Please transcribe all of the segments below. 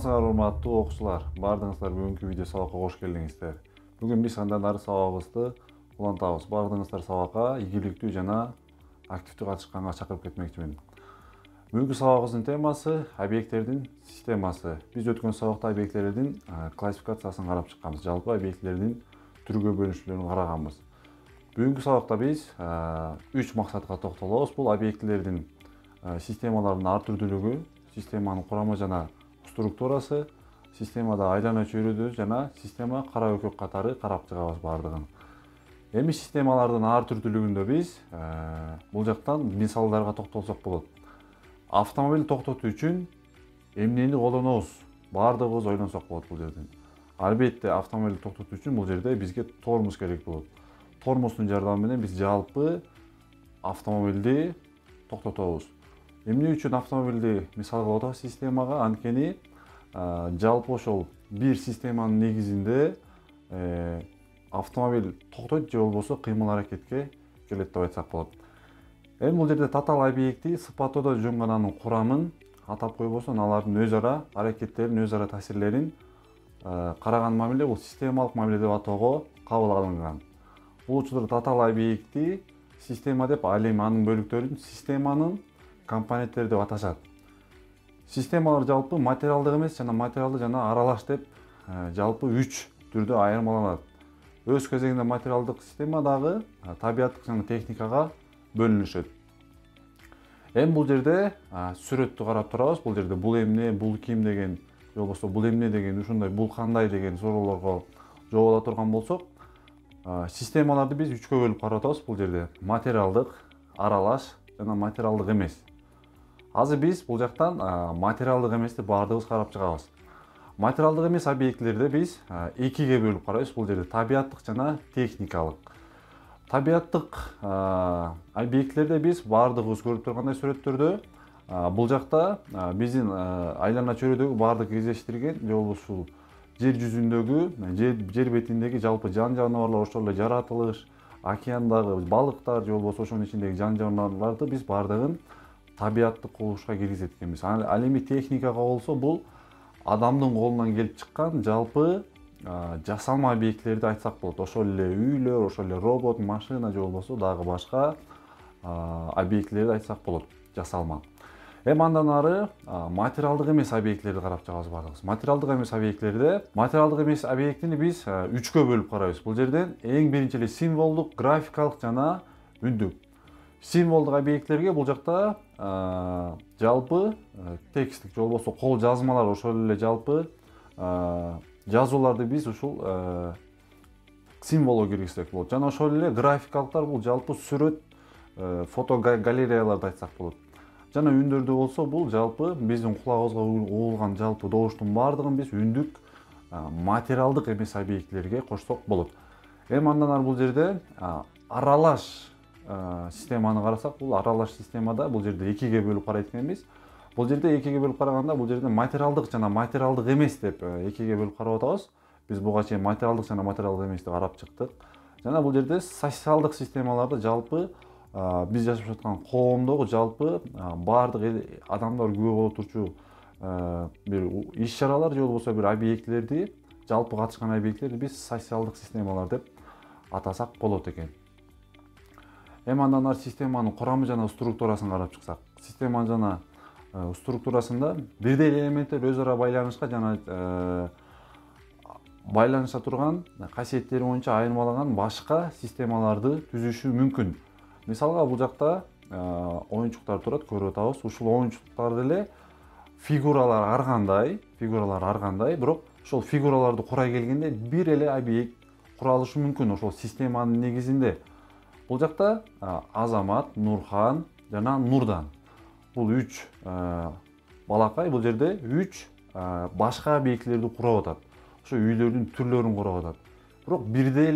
Саламатсыздар урматтуу окуучулар, баардыгыңыздар бүгүнкү видео сабакка кош келиңиздер. Бүгүн биз андан ары сабагыбызды улантабыз. Баардыгыңыздар сабакка ийгиликтүү жана активдүү катышканга чакырып кетмекчимин. Бүгүнкү сабагыбыздын темасы объекттердин системасы. Биз өткөн сабакта объекттердин классификациясын карап чыкканбыз. Жалпы объекттердин түргө бөлүнүшлөрүн караганбыз. Бүгүнкү сабакта биз 3 максатка токтолобуз. Бул объекттердин системалардын ар түрдүүлүгү, системанын курамы жана структурасы, системада айлана чөйрөдү жана система кара өкөк катары карап чыгабыз баардыгын. Эми системалардын ар түрдүүлүгүндө биз бул жактан мисалдарга токтолсок болот. Автомобиль токтотуу үчүн эмнени колдонобуз? Баардыгыбыз ойлонсок болот бул жерден. Албетте автомобиль токтотуу үчүн бул жерде бизге тормоз керек болот. Тормоздун жардамы менен биз жалпы автомобилди токтотобуз. Эмне үчүн автомобилди мисал кылып атабыз системага? Анткени жалпы ошол бир системанын негизинде автомобиль токтойт же болбосо кыймыл аракетке келет деп айтсак болот. Эми бул жерде татаал объекти сыпаттоодо жөнгөн курамын атап койбосун, алардын өз ара аракеттерин, өз ара таасирлерин караган мамиле бул системалык мамиле деп атоого кабыл алынган. Бул учурда татаал объекти система деп ал эми анын бөлүктөрүн системанын компоненттери деп аташат. Системалар жалпы материалдык эмес жана материалдык жана аралаш деп жалпы 3 түрдө айырмаланат. Өз кезегинде материалдык система дагы табияттык жана техникага бөлүнүшөт. Эми бул жерде сүрөттү карап турабыз. Бул жерде бул эмне, бул ким деген, же болбосо бул эмне деген, ушундай бул кандай деген суроолорго жооп ала турган болсок, системаларды биз 3кө бөлүп карап атабыз. Бул жерде материалдык, аралаш жана материалдык эмес. Азыр биз бул жактан материалдык эмести баардыгыбыз карап чыгабыз. Материалдык эмес объектилерди биз 2ге бөлүп карайбыз. Бул жерде табияттык жана техникалык. Табияттык объектилерде биз баардыгыбыз көрүп тургандай сүрөттөрдө бул жакта биздин айлана чөйрөдөгү баардык кезештирген же болбосо жер жүзүндөгү, жер бетиндеги жалпы жан жаныбарлар, ошол эле жаратылыш, океандагы балыктар же болбосо ошонун ичиндеги жан жаныбарларды биз баардыгын табияттык кубулушка киргизет экенбиз. Ал эми техникага болсо бул адамдын колунан келип чыккан жалпы жасалма объектилерди айтсак болот. Ошол эле үйлөр, ошол эле робот, машина же болбосо дагы башка объектилерди айтсак болот, жасалма. Эми андан ары материалдык эмес объектилерди карап чыгабыз баардыгыбыз. Материалдык эмес объектини биз 3кө бөлүп карайбыз. Бул жерден эң биринчи эле символдук, графикалык жана үндүк. Символдук объектилерге бул жакта жалпы тексттик же болбосо кол жазмалар, ошол эле жалпы жазууларды биз ушул символго киргизсек болот. Жана ошол эле графикалыктар бул жалпы сүрөт, фотогалереяларды айтсак болот. Жана үндөрдө болсо бул жалпы биздин кулагыбызга угулган жалпы добуштун баардыгын биз үндүк материалдык эмес объектилерге кошсок болот. Эми андан ары бул жерде аралаш системаны карасак, бул аралаш системада бул жерде 2ге бөлүп карайт экенбиз. Бул жерде 2ге бөлүп караганда бул жерде материалдык жана материалдык эмес деп 2ге бөлүп карап атабыз. Биз буга чейин материалдык жана материалдык эмести карап чыктык. Жана бул жерде социалдык системаларды жалпы биз жашап жаткан коомдогу жалпы баардык адамдар күбө боло турчу бир иш-чаралар же болбосо бир объектилерди, жалпы катышкан объектилерди биз социалдык системалар деп атасак болот экен. Эми андан ары системанын курамы жана структурасын карап чыксак. Система жана структурасында бирдей элементтер өз ара байланышка жана байланыша турган касиеттери боюнча айырмаланган башка системаларды түзүшү мүмкүн. Мисалга бул жакта оюнчуктар турат, көрүп атабыз. Ушул оюнчуктарды эле фигуралар ар кандай, бирок ошол фигураларды курай келгенде бир эле объект куралышы мүмкүн ошол системанын негизинде. Бул жакта Азамат, Нурхан жана Нурдан. Бул 3 балакай бул жерде 3 башка объектилерди курап атат. Ошо үйлөрдүн түрлөрүн курап атат. Бирок бирдей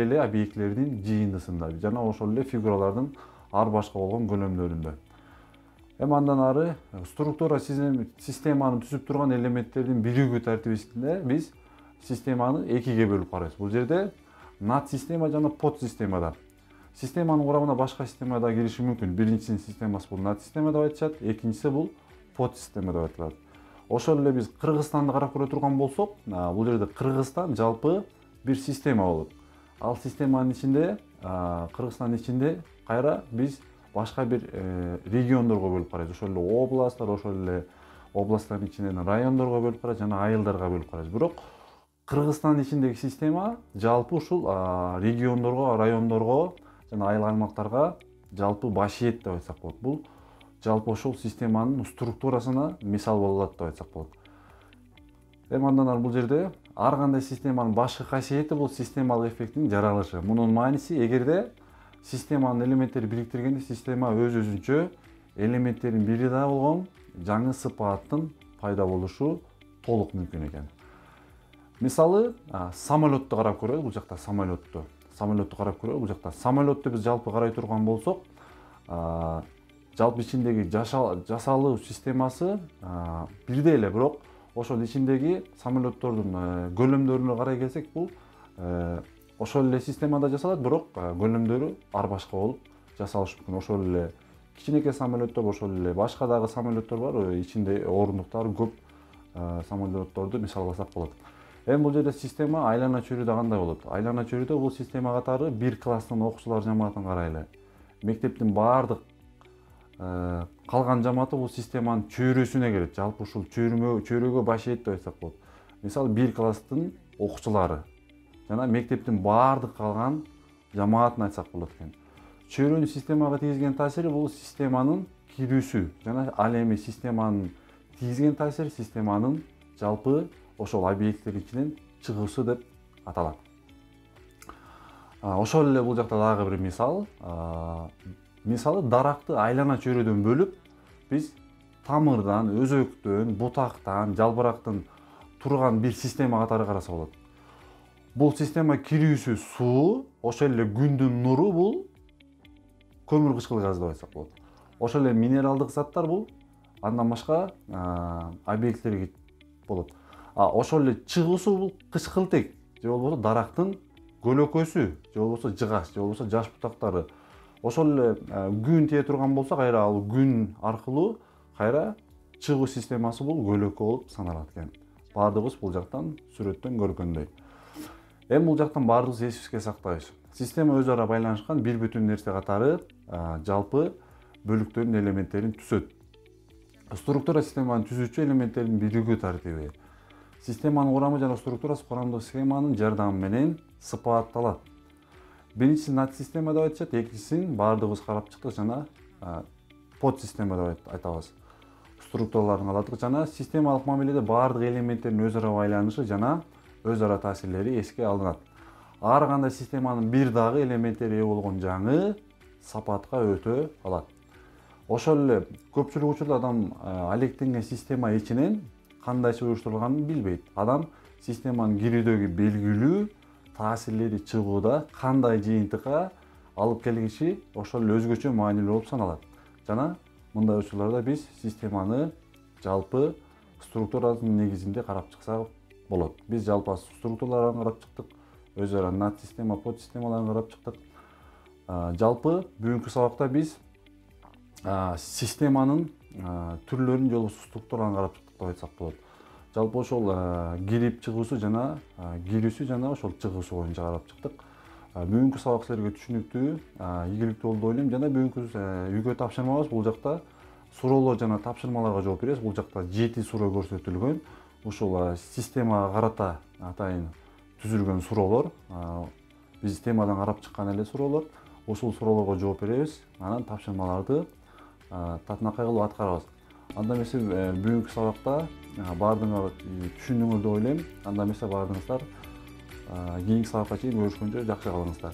эле объектилердин жыйындысында жана ошол эле фигуралардын ар башка болгон көлөмдөрүндө. Эми андан ары структура системаны түзүп турган элементтердин биригүү тартибинде биз системаны 2ге бөлүп карайбыз. Бул жерде над система жана под системада. Системанын курамына башка система да кириши мүмкүн. Биринчисинин системасы бул над система деп айтышат, экинчиси бул под система деп айтылат. Ошол эле биз Кыргызстанды карап көрө турган болсок, бул жерде Кыргызстан жалпы бир система болот. Ал системанын ичинде, Кыргызстандын ичинде кайра биз башка бир региондорго бөлүп карайбыз. Ошол эле областтар, ошол эле областтардын ичинен райондорго бөлүп карайбыз жана айылдарга бөлүп карайбыз. Бирок Кыргызстандын ичиндеги система жалпы ушул региондорго, райондорго жана айыл аймактарга жалпы баш ийет деп айтсак болот. Бул жалпы ошол системанын структурасына мисал боло алат деп айтсак болот. Эми андан ары бул жерде ар кандай системанын башкы касиети бул системалык эффекттин жаралышы. Мунун мааниси эгерде системанын элементтери бириктиргенде система өз-өзүнчө элементтердин бири да болгон жаңы сыпаттын пайда болушу толук мүмкүн экен. Мисалы, самолетту карап көрөлүк, бул жакта самолетту карап көрөлүк, бул жакта самолетту биз жалпы карай турган болсок, жалпы ичиндеги жасалуу системасы бирдей эле, бирок ошол ичиндеги самолеттордун көлөмдөрүнө карай келсек, бул ошол эле системада жасалат, бирок көлөмдөрү ар башка болуп жасалышы мүмкүн. Ошол эле кичинекей самолеттор, ошол эле башка дагы самолеттор бар, ичинде орундуктары көп самолетторду мисал алсак болот. Эми бул жерде система айлана чөйрөдө кандай болот? Айлана чөйрөдө бул система катары бир класстын окуучулар жамаатын карайлы. Мектептин баардык калган жамааты бул системанын чөйрөсүнө келет. Жалпы ушул чөйрөгө баш ийет деп айтсак болот. Мисалы, бир класстын окуучулары жана мектептин баардык калган жамаатын айтсак болот экен. Чөйрөнүн системага тийгизген таасири бул системанын кирүүсү жана ал эми системанын тийгизген таасири системанын жалпы ошол объекттер ичинен чыгуусу деп аталат. Ошол эле бул жакта дагы бир мисал. Мисалы, даракты айлана чөйрөдөн бөлүп, биз тамырдан, өзөктөн, бутактан, жалбырактан турган бир система катары караса болот. Бул система кирүүсү суу, ошол эле күндүн нуру бул көмүр кычкыл газ деп айтсак болот. Ошол эле минералдык заттар бул андан башка объекттерге болот. Ошол эле чыгуусу бул кычкылтек же болбосо дарактын көлөкөсү же болбосо жыгач же болбосо жаш бутактары. Ошол эле күн тие турган болсо, кайра ал күн аркылуу кайра чыгуу системасы бул көлөкө болуп саналат экен. Баардыгыбыз бул жактан сүрөттөн көргөндөй. Эми бул жактан баардыгыбыз эсибизге сактайбыз. Система өз ара байланышкан бир бүтүн нерсе катары жалпы бөлүктөрдүн элементтерин түзөт. Структура системанын түзүүчү элементтердин биригүү тартиби. Системанын курамы жана структурасы курамдык схеманын жардамы менен сыпатталат. Биринчисин нат система деп айтышат, экинчисин баардыгыбыз карап чыктык жана подсистема деп айтабыз. Структураларын аладык жана системалык мамиледе баардык элементтердин өз ара байланышы жана өз ара таасирлери эске алынат. Ар кандай системанын бир дагы элементтери ээ болгон жаңы сапатка өтө алат. Ошол эле көпчүлүк учурда адам алектенген система ичинен кандайча уюштурулганын билбейт. Адам системанын кирүүдөгү белгилүү таасирлери чыгууда кандай жыйынтыкка алып келгичи ошол эле өзгөчө маанилүү болуп саналат. Жана мындай учурларда биз системаны жалпы структурасынын негизинде карап чыксак болот. Биз жалпы структураларын карап чыктык, өз ара нат система, подсистемаларын карап чыктык. Жалпы бүгүнкү сабакта биз системанын түрлөрүн же болбосо структураларын карап чыктык деп айтсак болот. Жалпы ошол кирип чыгуусу жана кирүүсү жана ошол чыгуусу боюнча карап чыктык. Бүгүнкү сабак силерге түшүнүктүү, ийгиликтүү болду деп ойлойм. Жана бүгүнкү үйгө тапшырмабыз бул жакта суроолор жана тапшырмаларга жооп беребиз. Бул жакта 7 суроо көрсөтүлгөн. Ушул системага карата атайын түзүлгөн суроолор. Биз темадан карап чыккан эле суроолор. Ушул суроолорго жооп беребиз. Анан тапшырмаларды татынакай кылып аткарабыз. Анда эмесе бүгүнкү сабакта баардыгыңар түшүндүңөр деп ойлойм. Анда эмесе баардыгыңыздар кийинки сабакка чейин көрүшкөнчө жакшы калыңыздар.